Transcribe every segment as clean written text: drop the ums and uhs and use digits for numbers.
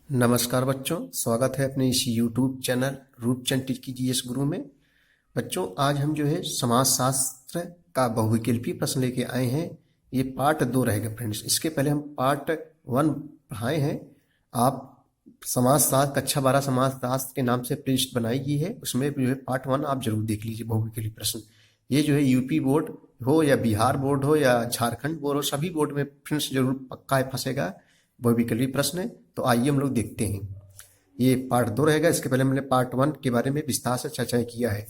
नमस्कार बच्चों, स्वागत है अपने इस YouTube चैनल रूपचंद टिच की जीएस गुरु में। बच्चों, आज हम जो है समाजशास्त्र का बहुविकल्पी प्रश्न लेके आए हैं। ये पार्ट 2 रहेगा फ्रेंड्स। इसके पहले हम पार्ट 1 पढ़ाए हैं। आप समाजशास्त्र कक्षा 12 समाजशास्त्र के नाम से प्लेलिस्ट बनाई गई है, उसमें जो है पार्ट 1 आप जरूर देख लीजिए। बहुविकल्पी प्रश्न ये जो है यूपी बोर्ड हो या बिहार बोर्ड हो या झारखंड बोर्ड हो, सभी बोर्ड में फ्रेंड्स जरूर पक्का है फंसेगा बहुविकल्पी प्रश्न है। तो आइए हम लोग देखते हैं। ये पार्ट 2 रहेगा। इसके पहले हमने पार्ट 1 के बारे में विस्तार से चर्चा किया है।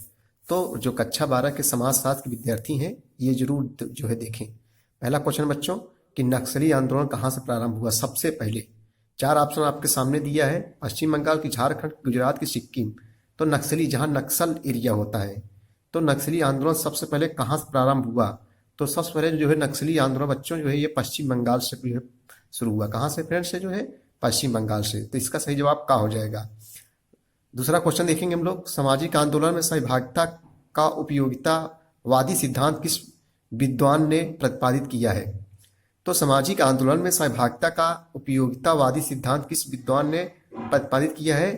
तो जो कक्षा 12 के समाजशास्त्र के विद्यार्थी हैं ये जरूर जो है देखें। पहला क्वेश्चन बच्चों कि नक्सली आंदोलन कहाँ से प्रारंभ हुआ। सबसे पहले 4 ऑप्शन आपके सामने दिया है। पश्चिम बंगाल की, झारखंड, गुजरात की, सिक्किम। तो नक्सली जहाँ नक्सल एरिया होता है, तो नक्सली आंदोलन सबसे पहले कहाँ से प्रारंभ हुआ। तो सबसे पहले जो है नक्सली आंदोलन बच्चों जो है ये पश्चिम बंगाल से जो है शुरू हुआ। कहाँ से फ्रेंड्स से जो है पश्चिम बंगाल से। तो इसका सही जवाब क्या हो जाएगा। दूसरा क्वेश्चन देखेंगे हम लोग। सामाजिक आंदोलन में सहभागिता का उपयोगितावादी सिद्धांत किस विद्वान ने प्रतिपादित किया है। तो सामाजिक आंदोलन में सहभागिता का उपयोगितावादी सिद्धांत किस विद्वान ने प्रतिपादित किया है।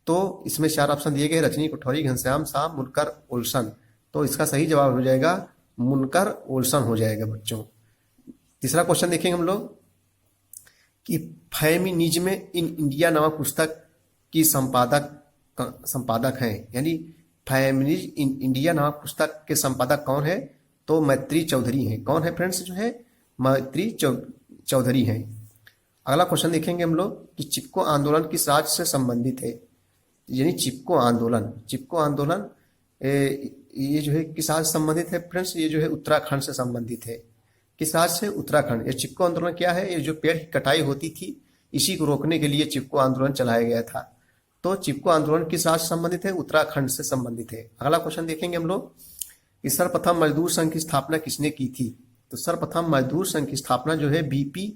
तो इसमें 4 ऑप्शन दिए गए। रजनी कोठारी, घनश्याम शाह, मुनकर ओल्सन। तो इसका सही जवाब हो जाएगा मुनकर ओल्सन हो जाएगा बच्चों। तीसरा क्वेश्चन देखेंगे हम लोग कि फेमिनिज्म इन इंडिया नामक पुस्तक की संपादक हैं, यानी फेमिनिज्म इन इंडिया नामक पुस्तक के संपादक कौन है। तो मैत्री चौधरी हैं। कौन है फ्रेंड्स जो है मैत्री चौधरी हैं। अगला क्वेश्चन देखेंगे हम लोग कि चिपको आंदोलन किस राज्य से संबंधित है। यानी चिपको आंदोलन ये जो है किस राज्य से संबंधित है फ्रेंड्स। ये जो है उत्तराखंड से संबंधित है। किस राज्य से। उत्तराखंड। ये चिपको आंदोलन क्या है। ये जो पेड़ की कटाई होती थी इसी को रोकने के लिए चिपको आंदोलन चलाया गया था। तो चिपको आंदोलन किस राज्य से संबंधित है। उत्तराखंड से संबंधित है। अगला क्वेश्चन देखेंगे हम लोग कि सर्वप्रथम मजदूर संघ की स्थापना किसने की थी। तो सर्वप्रथम मजदूर संघ की स्थापना जो है बीपी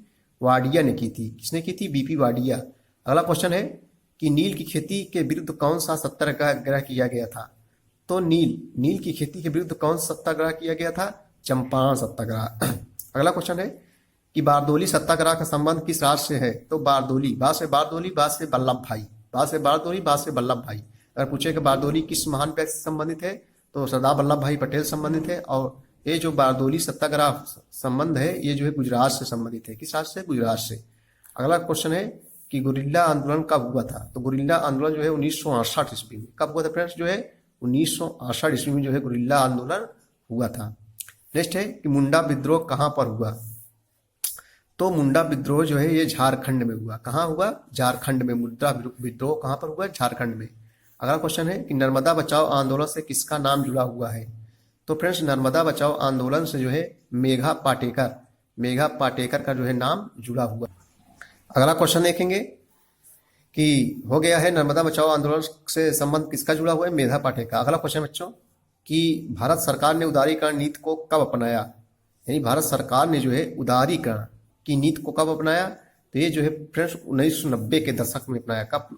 वाडिया ने की थी। किसने की थी। बीपी वाडिया। अगला क्वेश्चन है कि नील की खेती के विरुद्ध कौन सा सत्याग्रह किया गया था। तो नील की खेती के विरुद्ध कौन सा सत्याग्रह किया गया था। चंपारण सत्याग्रह। अगला क्वेश्चन है कि बारदोली सत्याग्रह का संबंध किस राज्य से है। तो बारदोली, बा से बारदोली, बा से वल्लभ भाई, बा से बारदोली, बा से वल्लभ भाई। अगर पूछे कि बारदोली किस महान व्यक्ति से संबंधित है तो सरदार वल्लभ भाई पटेल संबंधित है। और ये जो बारदोली सत्याग्रह संबंध है ये जो है गुजरात से संबंधित है। किस राज्य से। गुजरात से। अगला क्वेश्चन है कि गुरिल्ला आंदोलन कब हुआ था। तो गुरिल्ला आंदोलन जो है 1968 ईस्वी में। कब हुआ था फ्रेंड्स। जो है 1968 ईस्वी में जो है गुरिल्ला आंदोलन हुआ था। नेक्स्ट है कि मुंडा विद्रोह कहाँ पर हुआ। तो मुंडा विद्रोह जो है ये झारखंड में हुआ। कहाँ हुआ। झारखंड में। मुंडा विद्रोह कहाँ पर हुआ। झारखंड में। अगला क्वेश्चन है कि नर्मदा बचाओ आंदोलन से किसका नाम जुड़ा हुआ है। तो फ्रेंड्स नर्मदा बचाओ आंदोलन से जो है मेघा पाटेकर का जो है नाम जुड़ा हुआ। अगला क्वेश्चन देखेंगे कि हो गया है नर्मदा बचाओ आंदोलन से संबंध किसका जुड़ा हुआ है। मेघा पाटेकर। अगला क्वेश्चन बच्चों कि भारत सरकार ने उदारीकरण नीति को कब अपनाया। यानी भारत सरकार ने जो है उदारीकरण की नीति को कब अपनाया। तो ये जो है फ्रेंड्स 1990 के दशक में अपनाया। कब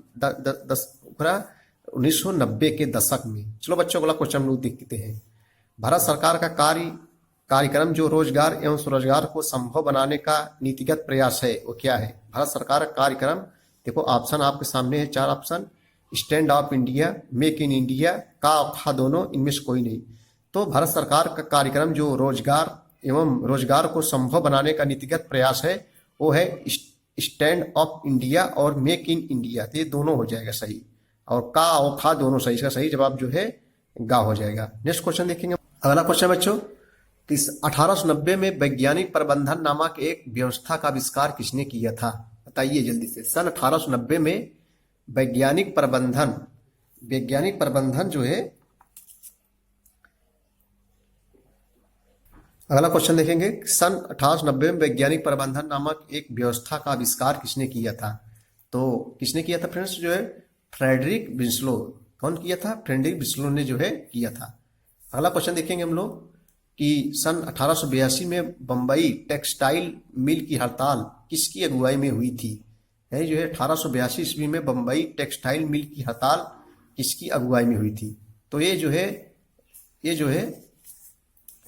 1990 के दशक में। चलो बच्चों अगला क्वेश्चन हम लोग देखते हैं। भारत सरकार का कार्यक्रम जो रोजगार एवं स्वरोजगार को संभव बनाने का नीतिगत प्रयास है वो क्या है। भारत सरकार का कार्यक्रम देखो ऑप्शन आपके सामने है। 4 option. Stand up India, make in India, का दोनों, इनमें से कोई नहीं। तो भारत सरकार का कार्यक्रम जो रोजगार एवं रोजगार को संभव बनाने का नीतिगत प्रयास है वो है स्टैंड अप इंडिया और मेक इन इंडिया। तो ये दोनों हो जाएगा सही। और का और खा दोनों सही। इसका सही जवाब जो है गा हो जाएगा। नेक्स्ट क्वेश्चन देखेंगे। अगला क्वेश्चन बच्चों कि 1890 में वैज्ञानिक प्रबंधन नामक एक व्यवस्था का आविष्कार किसने किया था। बताइए जल्दी से। सन 1890 में वैज्ञानिक प्रबंधन जो है। अगला क्वेश्चन देखेंगे सन 1890 में वैज्ञानिक प्रबंधन नामक एक व्यवस्था का आविष्कार किसने किया था। तो किसने किया था फ्रेंड्स जो है फ्रेडरिक विंस्लो। कौन किया था। फ्रेडरिक विंस्लो ने जो है किया था। अगला क्वेश्चन देखेंगे हम लोग कि सन 1882 में बम्बई टेक्सटाइल मिल की हड़ताल किसकी अगुवाई में हुई थी। यानी जो है 1882 ईस्वी में बम्बई टेक्सटाइल मिल की हड़ताल किसकी अगुवाई में हुई थी। तो ये जो है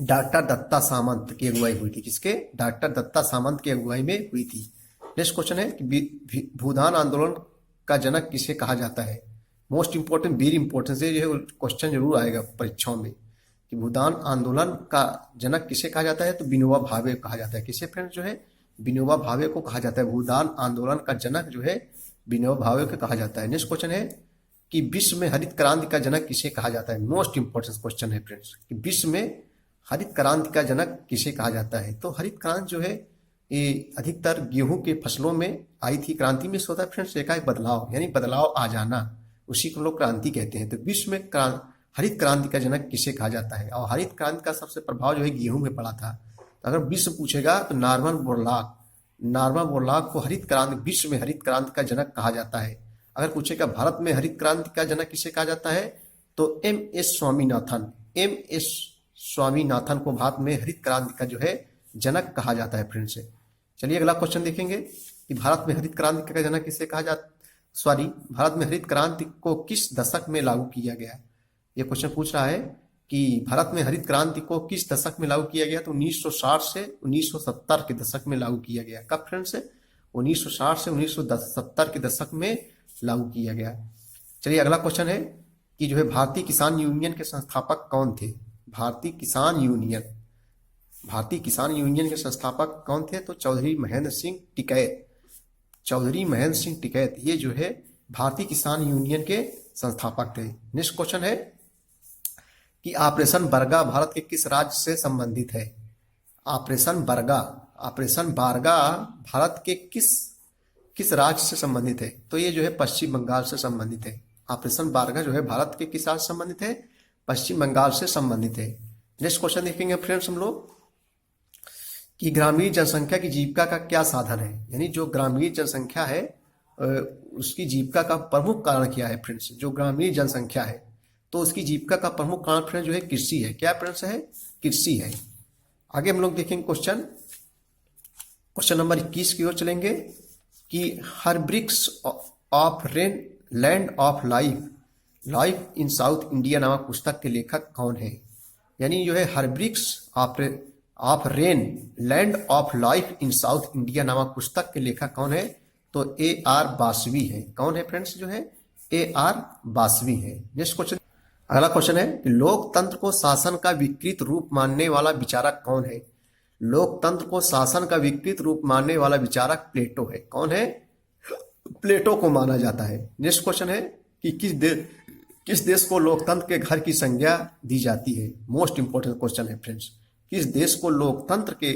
डॉक्टर दत्ता सामंत की अगुवाई हुई थी। किसके। डॉक्टर दत्ता सामंत की अगुवाई में हुई थी। नेक्स्ट क्वेश्चन है कि भूदान आंदोलन का जनक किसे कहा जाता है? मोस्ट इंपॉर्टेंट, वेरी इंपॉर्टेंट से जो है क्वेश्चन जरूर आएगा परीक्षाओं में कि भूदान आंदोलन का जनक किसे कहा जाता है? तो विनोबा भावे कहा जाता है। किसे फ्रेंड्स जो है? विनोबा भावे को कहा जाता है। भूदान आंदोलन का जनक जो है विनोबा भावे को कहा जाता है। नेक्स्ट क्वेश्चन है कि विश्व में हरित क्रांति का जनक किसे कहा जाता है? मोस्ट इंपॉर्टेंट क्वेश्चन है फ्रेंड्स कि विश्व में हरित क्रांति का जनक किसे कहा जाता है? तो हरित क्रांति जो है ये अधिकतर गेहूं के फसलों में आई थी। क्रांति में होता है फ्रेंड्स एकाएक बदलाव, यानी बदलाव आ जाना, उसी को लोग क्रांति कहते हैं। तो विश्व में हरित क्रांति का जनक किसे कहा जाता है? और हरित क्रांति का सबसे प्रभाव जो है गेहूं में पड़ा था। तो अगर विश्व पूछेगा तो नॉर्मन बोरलॉग को हरित क्रांति, विश्व में हरित क्रांति का जनक कहा जाता है। अगर पूछेगा भारत में हरित क्रांति का जनक किसे कहा जाता है? तो एम.एस. स्वामीनाथन को भारत में हरित क्रांति का जो है जनक कहा जाता है फ्रेंड्स। चलिए अगला क्वेश्चन देखेंगे कि भारत में हरित क्रांति का जनक किसे कहा जाता, भारत में हरित क्रांति को किस दशक में लागू किया गया? ये क्वेश्चन पूछ रहा है कि भारत में हरित क्रांति को किस दशक में लागू किया गया? तो 1960 से 1970 के दशक में लागू किया गया। कब फ्रेंड्स? 1960 से 1970 के दशक में लागू किया गया। चलिए अगला क्वेश्चन है कि जो है भारतीय किसान यूनियन के संस्थापक कौन थे? भारतीय किसान यूनियन के संस्थापक कौन थे? तो चौधरी महेंद्र सिंह टिकैत ये जो है भारतीय किसान यूनियन के संस्थापक थे। नेक्स्ट क्वेश्चन है कि ऑपरेशन बरगा भारत के किस राज्य से संबंधित है? ऑपरेशन बारगा भारत के किस राज्य से संबंधित है? तो ये जो है पश्चिम बंगाल से संबंधित है। ऑपरेशन बारगा जो है भारत के किस राज्य से संबंधित है? पश्चिम बंगाल से संबंधित है। नेक्स्ट क्वेश्चन देखेंगे फ्रेंड्स हम लोग कि ग्रामीण जनसंख्या की जीविका का क्या साधन है? यानी जो ग्रामीण जनसंख्या है उसकी जीविका का प्रमुख कारण क्या है फ्रेंड्स? जो ग्रामीण जनसंख्या है तो उसकी जीविका का प्रमुख कारण फ्रेंड्स जो है कृषि है। क्या फ्रेंड्स है? कृषि है। आगे हम लोग देखेंगे क्वेश्चन नंबर 21 की ओर चलेंगे कि हर्ब्रिक्स of land of life in south India नामक पुस्तक के लेखक कौन है? यानी जो है हर्ब्रिक्स of land of life in south India नामक पुस्तक के लेखक कौन है? तो A.R. बासवी है। कौन है फ्रेंड्स? जो है A.R. बासवी है। नेक्स्ट क्वेश्चन, अगला क्वेश्चन है कि लोकतंत्र को शासन का विकृत रूप मानने वाला विचारक कौन है? लोकतंत्र को शासन का विकृत रूप मानने वाला विचारक प्लेटो है। कौन है? प्लेटो को माना जाता है। नेक्स्ट क्वेश्चन है कि किस देश को लोकतंत्र के घर की संज्ञा दी जाती है? मोस्ट इंपोर्टेंट क्वेश्चन है फ्रेंड्स। किस देश को लोकतंत्र के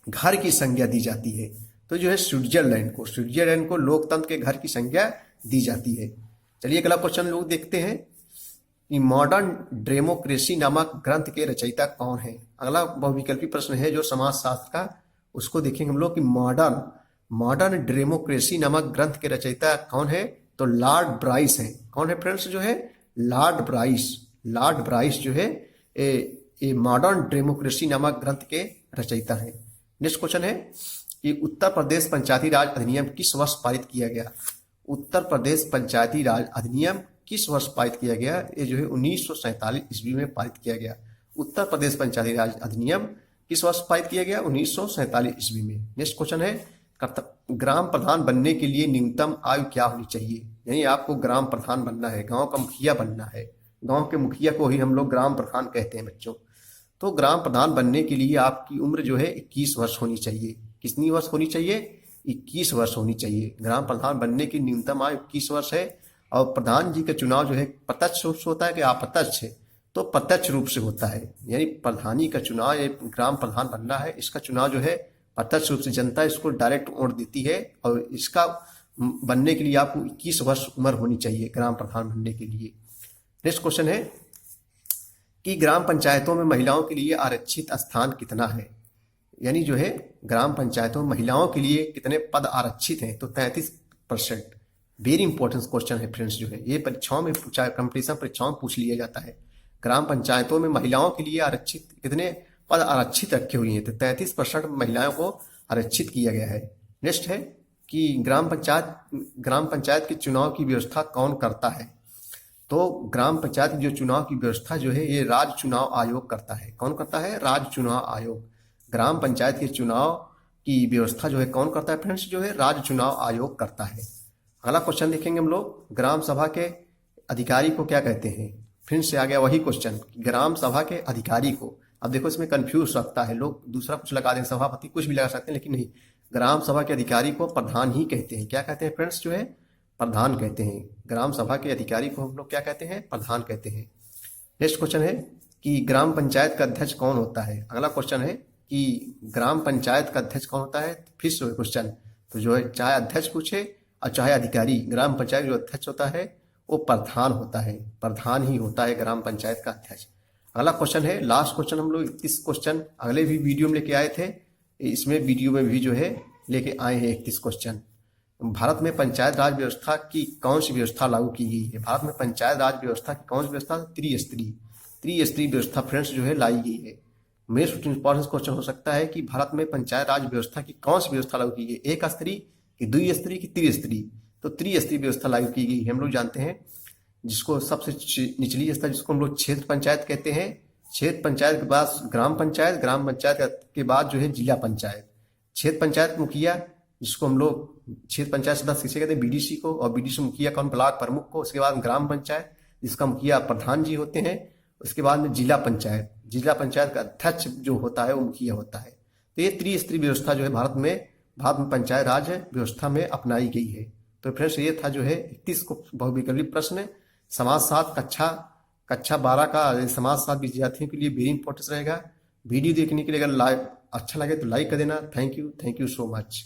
घर की संज्ञा दी जाती है? तो जो है स्विट्जरलैंड को लोकतंत्र के घर की संज्ञा दी जाती है। चलिए अगला क्वेश्चन लोग देखते हैं कि मॉडर्न डेमोक्रेसी नामक ग्रंथ के रचयिता कौन है? अगला बहुविकल्पी प्रश्न है जो समाजशास्त्र का, उसको देखेंगे हम लोग कि मॉडर्न डेमोक्रेसी नामक ग्रंथ के रचयिता कौन है? तो लॉर्ड ब्राइस है। कौन है फ्रेंड्स? जो है लॉर्ड ब्राइस जो है मॉडर्न डेमोक्रेसी नामक ग्रंथ के रचयिता है। नेक्स्ट क्वेश्चन है कि उत्तर प्रदेश पंचायती राज अधिनियम किस वर्ष पारित किया गया? उत्तर प्रदेश पंचायती राज अधिनियम किस वर्ष पारित किया गया? ये जो है 1947 ईस्वी में पारित किया गया। उत्तर प्रदेश पंचायती राज अधिनियम किस वर्ष पारित किया गया? 1947 ईस्वी में। नेक्स्ट क्वेश्चन है ग्राम प्रधान बनने के लिए न्यूनतम आयु क्या होनी चाहिए? यानी आपको ग्राम प्रधान बनना है, गांव का मुखिया बनना है। गांव के मुखिया को ही हम लोग ग्राम प्रधान कहते हैं बच्चों। तो ग्राम प्रधान बनने के लिए आपकी उम्र जो है 21 वर्ष होनी चाहिए। कितनी वर्ष होनी चाहिए? 21 वर्ष होनी चाहिए। ग्राम प्रधान बनने की न्यूनतम आयु 21 वर्ष है। और प्रधान जी का चुनाव जो है प्रत्यक्ष रूप से होता है कि अप्रत्यक्ष है? तो प्रत्यक्ष रूप से होता है। यानी प्रधानी का चुनाव, ग्राम प्रधान बनना है, इसका चुनाव जो है प्रत्यक्ष रूप से जनता इसको डायरेक्ट वोट देती है। और इसका बनने के लिए आपको 21 वर्ष उम्र होनी चाहिए ग्राम प्रधान बनने के लिए। नेक्स्ट क्वेश्चन है कि ग्राम पंचायतों में महिलाओं के लिए आरक्षित स्थान कितना है? यानी जो है ग्राम पंचायतों में महिलाओं के लिए कितने पद आरक्षित हैं? तो 33%। वेरी इंपॉर्टेंट क्वेश्चन है फ्रेंड्स। जो है ये परीक्षाओं में पूछा, कंपटीशन परीक्षाओं में पूछ लिया जाता है। ग्राम पंचायतों में महिलाओं के लिए आरक्षित कितने पद आरक्षित रखे हुए हैं? तो 33% महिलाओं को आरक्षित किया गया है। नेक्स्ट है कि ग्राम पंचायत के चुनाव की व्यवस्था कौन करता है? तो ग्राम पंचायत की जो चुनाव की व्यवस्था जो है ये राज्य चुनाव आयोग करता है। कौन करता है? राज्य चुनाव आयोग। ग्राम पंचायत के चुनाव की व्यवस्था जो है कौन करता है फ्रेंड्स? जो है राज्य चुनाव आयोग करता है। अगला क्वेश्चन देखेंगे हम लोग, ग्राम सभा के अधिकारी को क्या कहते हैं। फिर से आ गया वही क्वेश्चन, ग्राम सभा के अधिकारी को। अब देखो इसमें कंफ्यूज रखता है, लोग दूसरा कुछ लगा दें, सभापति कुछ भी लगा सकते हैं, लेकिन नहीं, ग्राम सभा के अधिकारी को प्रधान ही कहते हैं। क्या कहते हैं फ्रेंड्स, जो है प्रधान कहते हैं। ग्राम सभा के अधिकारी को हम लोग क्या कहते हैं, प्रधान कहते हैं। नेक्स्ट क्वेश्चन है कि ग्राम पंचायत का अध्यक्ष कौन होता है। अगला क्वेश्चन है कि ग्राम पंचायत का अध्यक्ष कौन होता है। फिर से क्वेश्चन, तो जो है चाहे अध्यक्ष पूछे और चाहे अधिकारी, ग्राम पंचायत जो अध्यक्ष होता है वो प्रधान होता है, प्रधान ही होता है ग्राम पंचायत का अध्यक्ष। अगला क्वेश्चन है, लास्ट क्वेश्चन हम लोग 31 क्वेश्चन अगले भी वीडियो में लेके आए थे, इसमें वीडियो में भी जो है लेके आए हैं 31 क्वेश्चन। भारत में पंचायत राज व्यवस्था की कौन सी व्यवस्था लागू की गई है। भारत में पंचायत राज व्यवस्था की कौन सी व्यवस्था, त्रिस्तरीय व्यवस्था फ्रेंड्स जो है लाई गई है। मोस्ट इंपॉर्टेंट क्वेश्चन हो सकता है कि भारत में पंचायत राज व्यवस्था की कौन सी व्यवस्था लागू की गई, एक स्तरीय कि द्विस्तरीय कि त्रिस्तरीय। तो त्रिस्तरीय व्यवस्था लागू की गई है। हम लोग जानते हैं जिसको सबसे निचली स्तर जिसको हम लोग क्षेत्र पंचायत कहते हैं, क्षेत्र पंचायत के बाद ग्राम पंचायत, ग्राम पंचायत के बाद जो है जिला पंचायत। क्षेत्र पंचायत मुखिया जिसको हम लोग क्षेत्र पंचायत सदस्य किसे कहते हैं, बीडीसी को, और बीडीसी मुखिया कौन, ब्लॉक प्रमुख को। उसके बाद ग्राम पंचायत जिसका मुखिया प्रधान जी होते हैं। उसके बाद में जिला पंचायत, जिला पंचायत का अध्यक्ष जो होता है वो मुखिया होता है। तो ये त्रिस्तरीय व्यवस्था जो है भारत में पंचायत राज व्यवस्था में अपनाई गई है। तो फ्रेंड्स ये था जो है 31 को बहुविकल्पी प्रश्न। समाजशास्त्र कक्षा 12 का समाजशास्त्र विद्यार्थियों के लिए वेरी इंपॉर्टेंट रहेगा। वीडियो देखने के लिए अगर अच्छा लगे तो लाइक कर देना। Thank you so much.